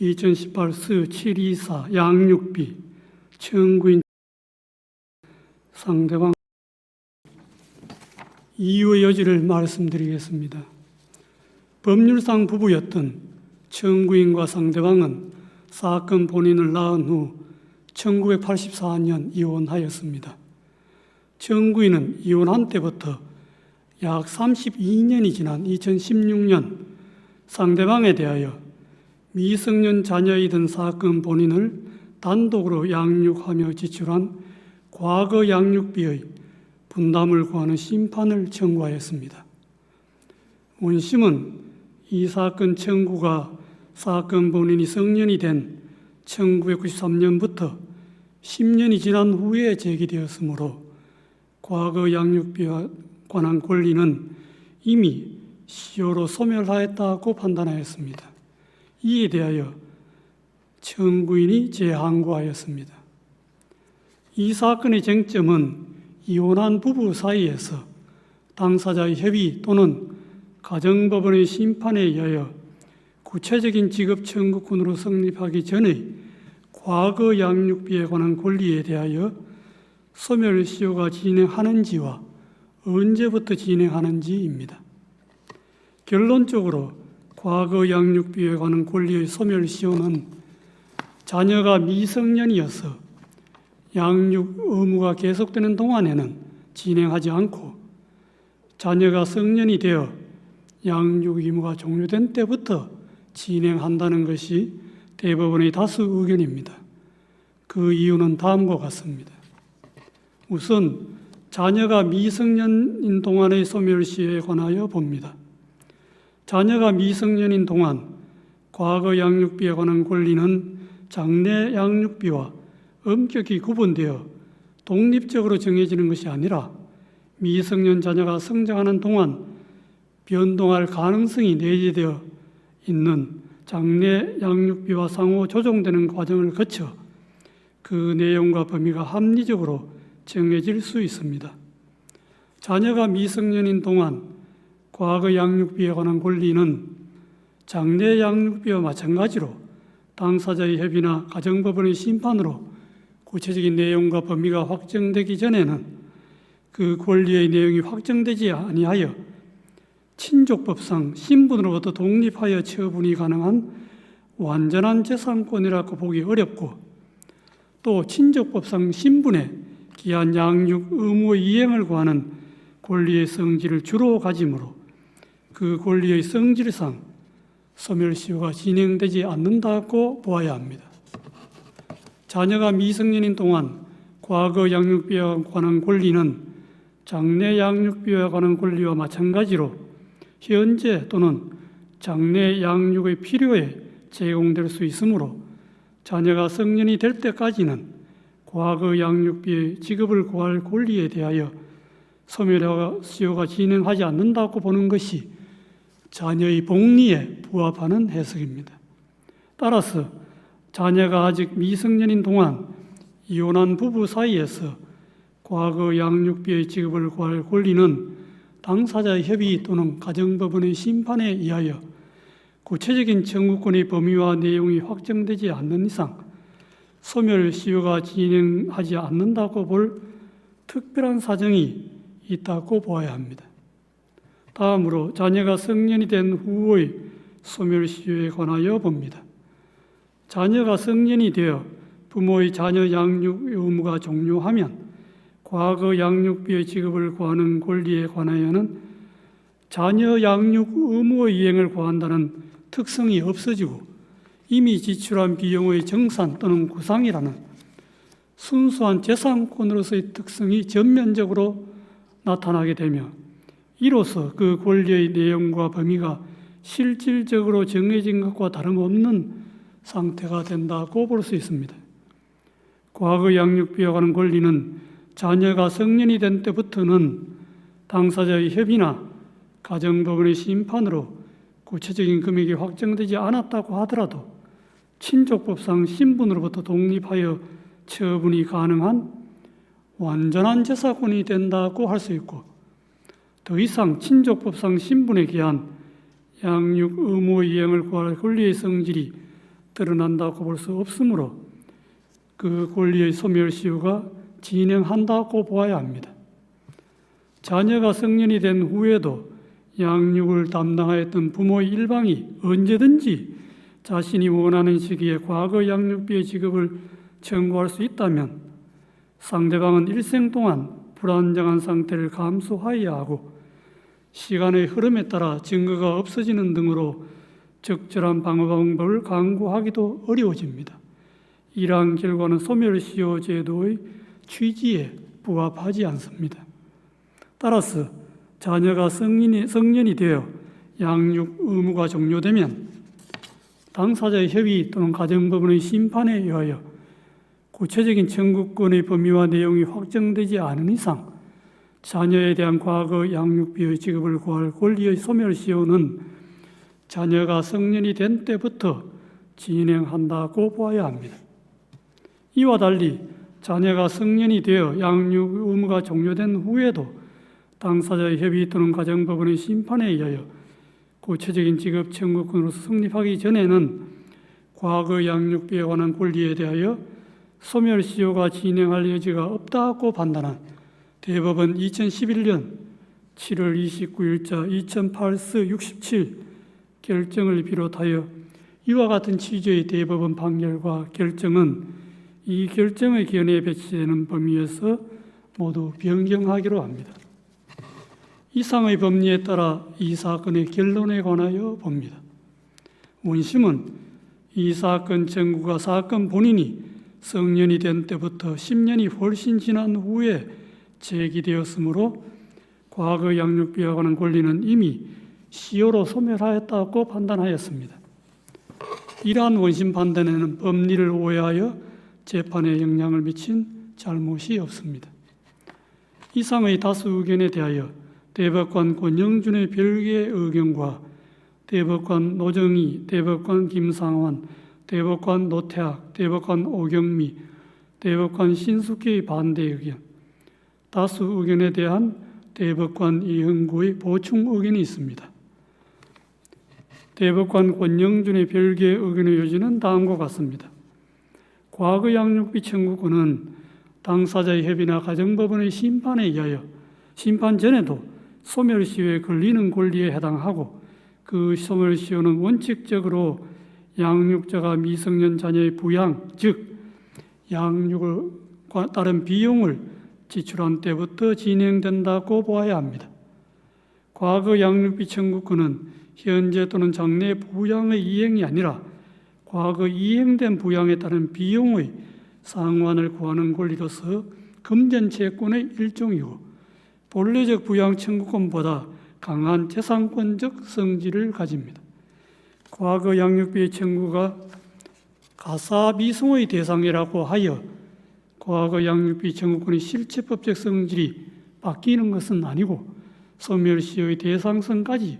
2018스 724 양육비 청구인 상대방 이유의 여지를 말씀드리겠습니다. 법률상 부부였던 청구인과 상대방은 사건 본인을 낳은 후 1984년 이혼하였습니다. 청구인은 이혼한 때부터 약 32년이 지난 2016년 상대방에 대하여 미성년 자녀이던 사건 본인을 단독으로 양육하며 지출한 과거 양육비의 분담을 구하는 심판을 청구하였습니다. 원심은 이 사건 청구가 사건 본인이 성년이 된 1993년부터 10년이 지난 후에 제기되었으므로 과거 양육비와 관한 권리는 이미 시효로 소멸하였다고 판단하였습니다. 이에 대하여 청구인이 재항고하였습니다. 이 사건의 쟁점은 이혼한 부부 사이에서 당사자의 협의 또는 가정법원의 심판에 의하여 구체적인 지급 청구권으로 성립하기 전의 과거 양육비에 관한 권리에 대하여 소멸시효가 진행하는지와 언제부터 진행하는지입니다. 결론적으로 과거 양육비에 관한 권리의 소멸시효는 자녀가 미성년이어서 양육 의무가 계속되는 동안에는 진행하지 않고 자녀가 성년이 되어 양육 의무가 종료된 때부터 진행한다는 것이 대법원의 다수 의견입니다. 그 이유는 다음과 같습니다. 우선 자녀가 미성년인 동안의 소멸시효에 관하여 봅니다. 자녀가 미성년인 동안 과거 양육비에 관한 권리는 장래 양육비와 엄격히 구분되어 독립적으로 정해지는 것이 아니라 미성년 자녀가 성장하는 동안 변동할 가능성이 내재되어 있는 장래 양육비와 상호 조정되는 과정을 거쳐 그 내용과 범위가 합리적으로 정해질 수 있습니다. 자녀가 미성년인 동안 과거 양육비에 관한 권리는 장래 양육비와 마찬가지로 당사자의 협의나 가정법원의 심판으로 구체적인 내용과 범위가 확정되기 전에는 그 권리의 내용이 확정되지 아니하여 친족법상 신분으로부터 독립하여 처분이 가능한 완전한 재산권이라고 보기 어렵고 또 친족법상 신분에 기한 양육 의무의 이행을 구하는 권리의 성질을 주로 가지므로 그 권리의 성질상 소멸시효가 진행되지 않는다고 보아야 합니다. 자녀가 미성년인 동안 과거 양육비와 관한 권리는 장래 양육비와 관한 권리와 마찬가지로 현재 또는 장래 양육의 필요에 제공될 수 있으므로 자녀가 성년이 될 때까지는 과거 양육비의 지급을 구할 권리에 대하여 소멸시효가 진행하지 않는다고 보는 것이 자녀의 복리에 부합하는 해석입니다. 따라서 자녀가 아직 미성년인 동안 이혼한 부부 사이에서 과거 양육비의 지급을 구할 권리는 당사자의 협의 또는 가정법원의 심판에 의하여 구체적인 청구권의 범위와 내용이 확정되지 않는 이상 소멸시효가 진행하지 않는다고 볼 특별한 사정이 있다고 보아야 합니다. 다음으로 자녀가 성년이 된 후의 소멸시효에 관하여 봅니다. 자녀가 성년이 되어 부모의 자녀 양육 의무가 종료하면 과거 양육비의 지급을 구하는 권리에 관하여는 자녀 양육 의무의 이행을 구한다는 특성이 없어지고 이미 지출한 비용의 정산 또는 구상이라는 순수한 재산권으로서의 특성이 전면적으로 나타나게 되며 이로써 그 권리의 내용과 범위가 실질적으로 정해진 것과 다름없는 상태가 된다고 볼 수 있습니다. 과거 양육비와 관한 권리는 자녀가 성년이 된 때부터는 당사자의 협의나 가정법원의 심판으로 구체적인 금액이 확정되지 않았다고 하더라도 친족법상 신분으로부터 독립하여 처분이 가능한 완전한 재산권이 된다고 할 수 있고 더 이상 친족법상 신분에 기한 양육 의무 이행을 구할 권리의 성질이 드러난다고 볼 수 없으므로 그 권리의 소멸시효가 진행한다고 보아야 합니다. 자녀가 성년이 된 후에도 양육을 담당하였던 부모의 일방이 언제든지 자신이 원하는 시기에 과거 양육비의 지급을 청구할 수 있다면 상대방은 일생 동안 불안정한 상태를 감수하여야 하고 시간의 흐름에 따라 증거가 없어지는 등으로 적절한 방어 방법을 강구하기도 어려워집니다. 이러한 결과는 소멸시효 제도의 취지에 부합하지 않습니다. 따라서 자녀가 성년이 되어 양육 의무가 종료되면 당사자의 협의 또는 가정법원의 심판에 의하여 구체적인 청구권의 범위와 내용이 확정되지 않은 이상 자녀에 대한 과거 양육비의 지급을 구할 권리의 소멸시효는 자녀가 성년이 된 때부터 진행한다고 보아야 합니다. 이와 달리 자녀가 성년이 되어 양육 의무가 종료된 후에도 당사자의 협의 또는 가정법원의 심판에 의하여 구체적인 지급 청구권으로서 성립하기 전에는 과거 양육비에 관한 권리에 대하여 소멸시효가 진행할 여지가 없다고 판단한 대법원 2011년 7월 29일자 2008스 67 결정을 비롯하여 이와 같은 취지의 대법원 판결과 결정은 이 결정의 견해에 배치되는 범위에서 모두 변경하기로 합니다. 이상의 법리에 따라 이 사건의 결론에 관하여 봅니다. 원심은 이 사건 청구가 사건 본인이 성년이 된 때부터 10년이 훨씬 지난 후에 제기되었으므로 과거 양육비에 관한 권리는 이미 시효로 소멸하였다고 판단하였습니다. 이러한 원심 판단에는 법리를 오해하여 재판에 영향을 미친 잘못이 없습니다. 이상의 다수 의견에 대하여 대법관 권영준의 별개의 의견과 대법관 노정희, 대법관 김상환, 대법관 노태학, 대법관 오경미, 대법관 신숙희의 반대 의견, 다수 의견에 대한 대법관 이흥구의 보충 의견이 있습니다. 대법관 권영준의 별개의 의견의 요지는 다음과 같습니다. 과거 양육비 청구권은 당사자의 협의나 가정법원의 심판에 의하여 심판 전에도 소멸시효에 걸리는 권리에 해당하고 그 소멸시효는 원칙적으로 양육자가 미성년 자녀의 부양, 즉 양육과 따른 비용을 지출한 때부터 진행된다고 보아야 합니다. 과거 양육비 청구권은 현재 또는 장래 부양의 이행이 아니라 과거 이행된 부양에 따른 비용의 상환을 구하는 권리로서 금전 채권의 일종이고 본래적 부양 청구권보다 강한 재산권적 성질을 가집니다. 과거 양육비의 청구가 가사 미송의 대상이라고 하여 과거 양육비 청구권의 실체법적 성질이 바뀌는 것은 아니고 소멸시효의 대상성까지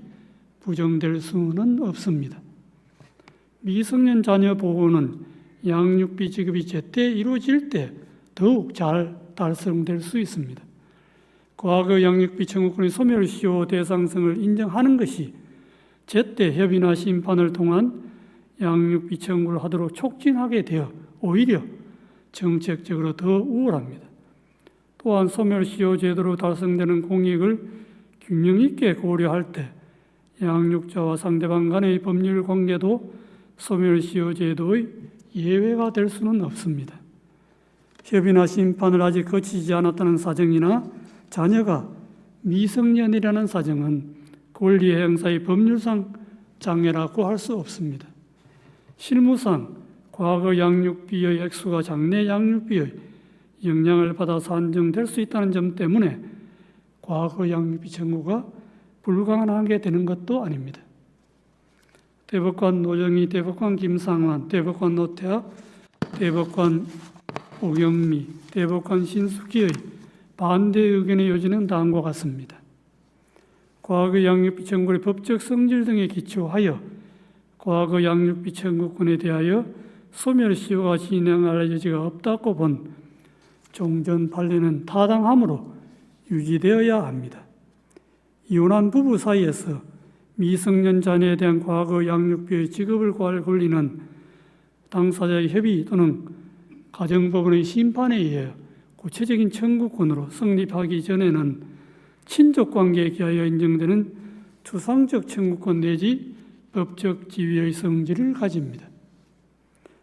부정될 수는 없습니다. 미성년 자녀 보호는 양육비 지급이 제때 이루어질 때 더욱 잘 달성될 수 있습니다. 과거 양육비 청구권의 소멸시효 대상성을 인정하는 것이 제때 협의나 심판을 통한 양육비 청구를 하도록 촉진하게 되어 오히려 정책적으로 더 우월합니다. 또한 소멸시효 제도로 달성되는 공익을 균형 있게 고려할 때 양육자와 상대방 간의 법률 관계도 소멸시효 제도의 예외가 될 수는 없습니다. 협의나 심판을 아직 거치지 않았다는 사정이나 자녀가 미성년이라는 사정은 권리 행사의 법률상 장애라고 할 수 없습니다. 실무상 과거 양육비의 액수가 장래 양육비의 영향을 받아 산정될 수 있다는 점 때문에 과거 양육비 청구가 불가능하게 되는 것도 아닙니다. 대법관 노정희, 대법관 김상환, 대법관 노태학, 대법관 오경미, 대법관 신숙희의 반대 의견의 요지는 다음과 같습니다. 과거 양육비 청구의 법적 성질 등에 기초하여 과거 양육비 청구권에 대하여 소멸시효가 진행할 여지가 없다고 본 종전 판례는 타당함으로 유지되어야 합니다. 이혼한 부부 사이에서 미성년 자녀에 대한 과거 양육비의 지급을 구할 권리는 당사자의 협의 또는 가정법원의 심판에 의해 구체적인 청구권으로 성립하기 전에는 친족관계에 기하여 인정되는 추상적 청구권 내지 법적 지위의 성질을 가집니다.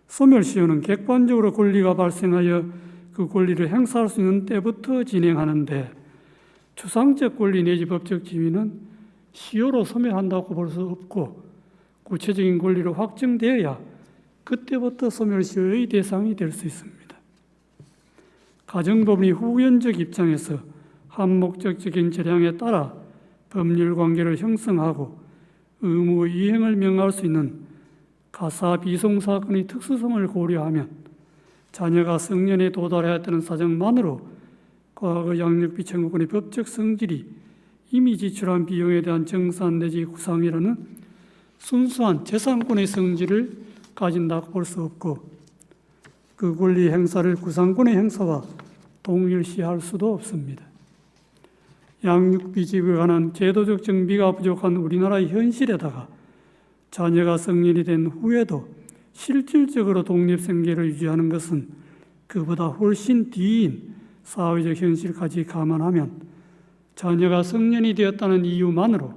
소멸시효는 객관적으로 권리가 발생하여 그 권리를 행사할 수 있는 때부터 진행하는데, 추상적 권리 내지 법적 지위는 시효로 소멸한다고 볼 수 없고 구체적인 권리로 확정되어야 그때부터 소멸시효의 대상이 될 수 있습니다. 가정법원이 후견적 입장에서 한목적적인 재량에 따라 법률관계를 형성하고 의무 이행을 명할 수 있는 가사 비송 사건의 특수성을 고려하면 자녀가 성년에 도달하였다는 사정만으로 과거 양육비 청구권의 법적 성질이 이미 지출한 비용에 대한 정산 내지 구상이라는 순수한 재산권의 성질을 가진다고 볼 수 없고, 그 권리 행사를 구상권의 행사와 동일시할 수도 없습니다. 양육비 지급에 관한 제도적 정비가 부족한 우리나라의 현실에다가 자녀가 성년이 된 후에도 실질적으로 독립생계를 유지하는 것은 그보다 훨씬 뒤인 사회적 현실까지 감안하면 자녀가 성년이 되었다는 이유만으로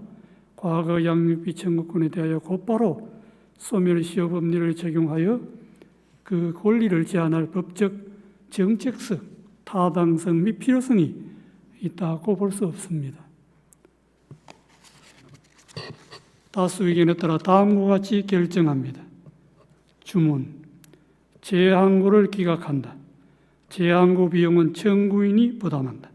과거 양육비 청구권에 대하여 곧바로 소멸시효 법리를 적용하여 그 권리를 제한할 법적 정책성, 타당성 및 필요성이 있다고 볼 수 없습니다. 다수 의견에 따라 다음과 같이 결정합니다. 주문, 재항고를 기각한다. 재항고 비용은 청구인이 부담한다.